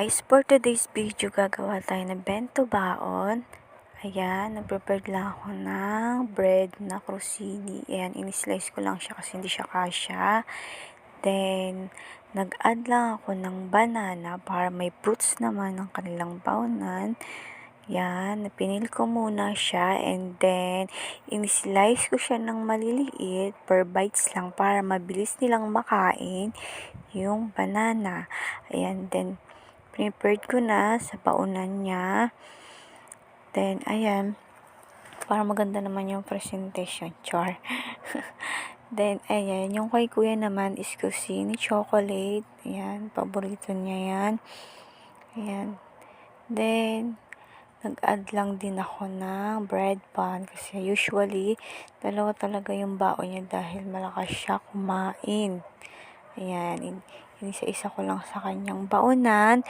guys, for today's video gagawa tayo ng bento baon. Ayan, nag-prepare lang ako ng bread na crostini. Ayan, in-slice ko lang siya kasi hindi siya kasya. Then, nag-add lang ako ng banana para may fruits naman ng kanilang baonan. Yan, pinil ko muna siya and then in-slice ko siya ng maliliit per bites lang para mabilis nilang makain yung banana. Ayan, then prepared ko na sa baonan niya. Then, ayan, para maganda naman yung presentation, char. Then, ayan, yung kay kuya naman is Kusini chocolate. Ayan, paborito niya yan. Ayan. Then, nag-add lang din ako ng bread pan kasi usually, dalawa talaga yung baon niya dahil malakas siya kumain. Ayan, inisa-isa ko lang sa kanyang baonan.